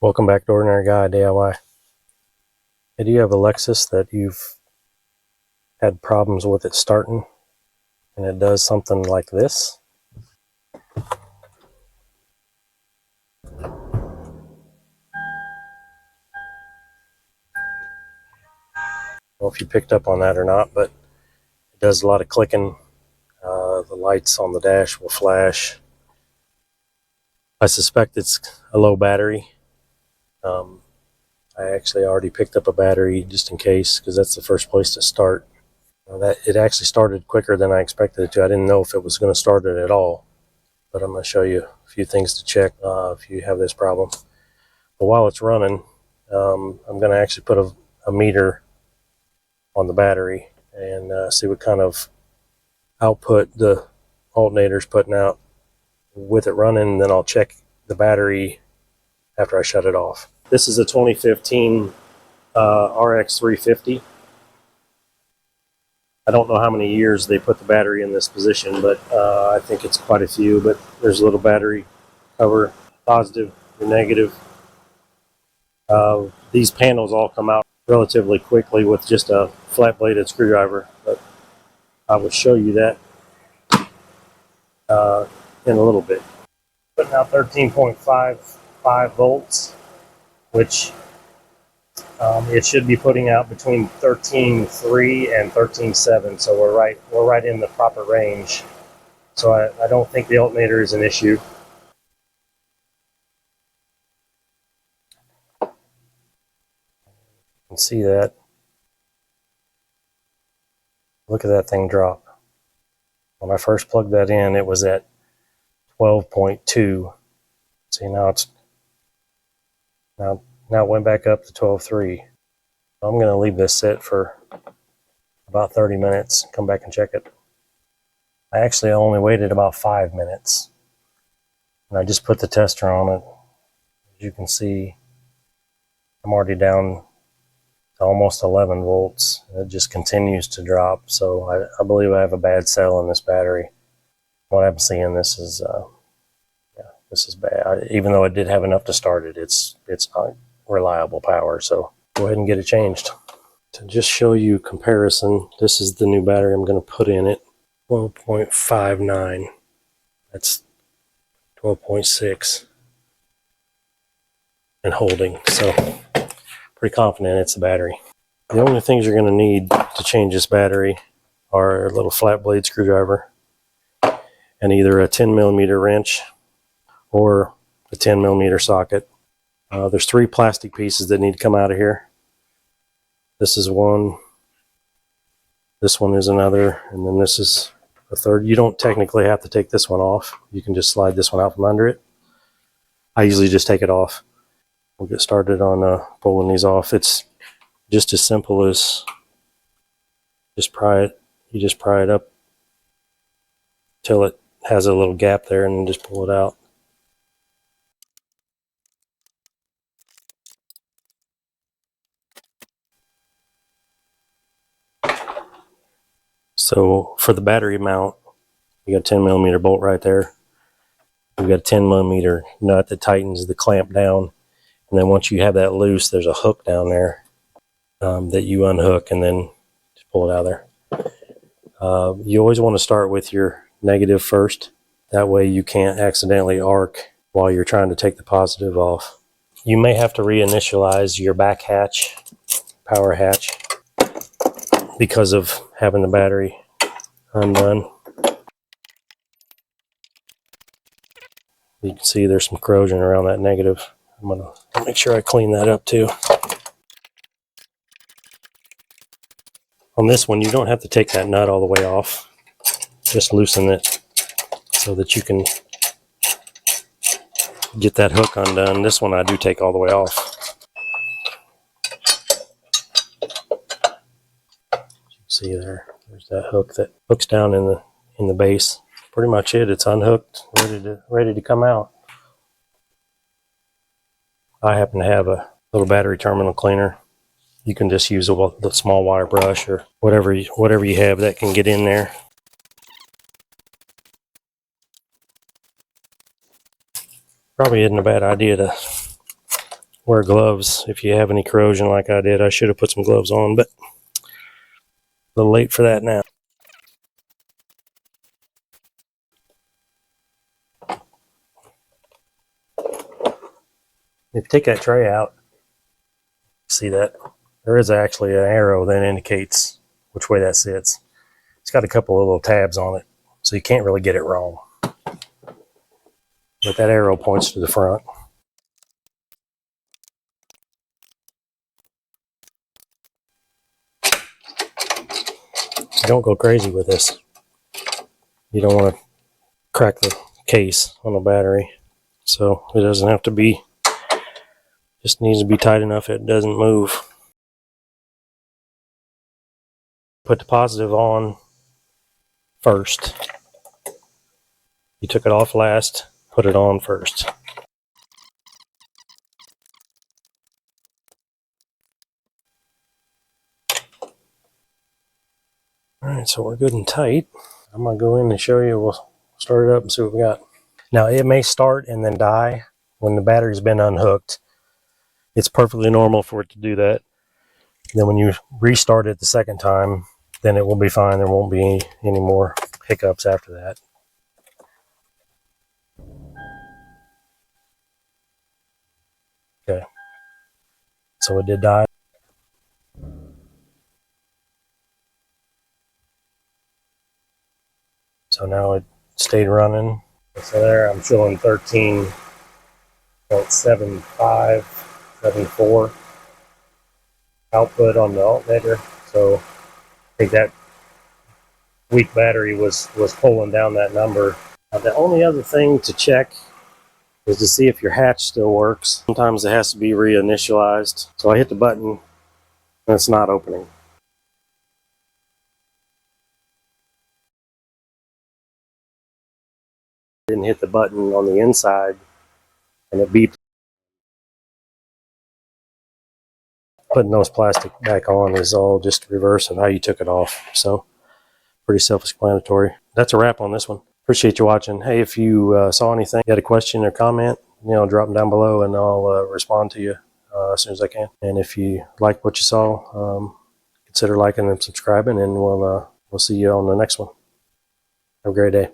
Welcome back to Ordinary Guy DIY. Hey, do you have a Lexus that you've had problems with it starting and it does something like this? Well, if you picked up on that or not, but it does a lot of clicking. The lights on the dash will flash. I suspect it's a low battery. I actually already picked up a battery just in case, because that's the first place to start. That it actually started quicker than I expected it to. I didn't know if it was going to start it at all, but I'm going to show you a few things to check if you have this problem. But while it's running, I'm going to actually put a meter on the battery and see what kind of output the alternator's putting out with it running, and then I'll check the battery after I shut it off. This is a 2015 RX 350. I don't know how many years they put the battery in this position, but I think it's quite a few. But there's a little battery cover, positive and negative. These panels all come out relatively quickly with just a flat bladed screwdriver, but I will show you that in a little bit. Putting out 13.55 volts, which it should be putting out between 13.3 and 13.7, so we're right in the proper range. So I don't think the alternator is an issue. You can see that. Look at that thing drop. When I first plugged that in, it was at 12.2. See, now it's now it went back up to 12.3. I'm going to leave this set for about 30 minutes, come back and check it. I actually only waited about 5 minutes, and I just put the tester on it. As you can see, I'm already down to almost 11 volts. It just continues to drop, so I believe I have a bad cell in this battery. What I'm seeing, this is bad. Even though it did have enough to start it, it's not reliable power, so go ahead and get it changed. To just show you comparison, this is the new battery I'm going to put in it. 12.59. That's 12.6 and holding, so pretty confident it's the battery. The only things you're going to need to change this battery are a little flat blade screwdriver and either a 10mm wrench or a 10mm socket. There's 3 plastic pieces that need to come out of here. This is one, this one is another, and then this is a third. You don't technically have to take this one off. You can just slide this one out from under it. I usually just take it off. We'll get started on pulling these off. It's just as simple as just pry it. You just pry it up till it has a little gap there, and then just pull it out. So for the battery mount, you got a 10mm bolt right there. We've got a 10mm nut that tightens the clamp down. And then once you have that loose, there's a hook down there that you unhook and then just pull it out of there. You always want to start with your negative first. That way you can't accidentally arc while you're trying to take the positive off. You may have to reinitialize your back hatch, power hatch, because of having the battery undone. You can see there's some corrosion around that negative. I'm going to make sure I clean that up too. On this one, you don't have to take that nut all the way off. Just loosen it so that you can get that hook undone. This one I do take all the way off. See there's that hook that hooks down in the base. Pretty much it. It's unhooked, ready to come out. I happen to have a little battery terminal cleaner. You can just use the small wire brush or whatever you have that can get in there. Probably isn't a bad idea to wear gloves if you have any corrosion like I did. I should have put some gloves on, but a little late for that now. If you take that tray out, see that there is actually an arrow that indicates which way that sits. It's got a couple of little tabs on it, so you can't really get it wrong. But that arrow points to the front. Don't go crazy with this. You don't want to crack the case on the battery. So it doesn't have to be, just needs to be tight enough it doesn't move. Put the positive on first. You took it off last, put it on first. Alright, so we're good and tight. I'm going to go in and show you. We'll start it up and see what we got. Now it may start and then die when the battery's been unhooked. It's perfectly normal for it to do that. Then when you restart it the second time, then it will be fine. There won't be any more hiccups after that. Okay, so it did die. So now it stayed running. So there I'm showing 13.7574 output on the alternator. So I think that weak battery was pulling down that number. Now the only other thing to check is to see if your hatch still works. Sometimes it has to be reinitialized. So I hit the button and it's not opening. Didn't hit the button on the inside and it beeped. Putting those plastic back on is all just reverse of how you took it off. So pretty self-explanatory. That's a wrap on this one. Appreciate you watching. Hey, if you saw anything, you had a question or comment, drop them down below and I'll respond to you as soon as I can. And if you like what you saw, consider liking and subscribing, and we'll see you on the next one. Have a great day.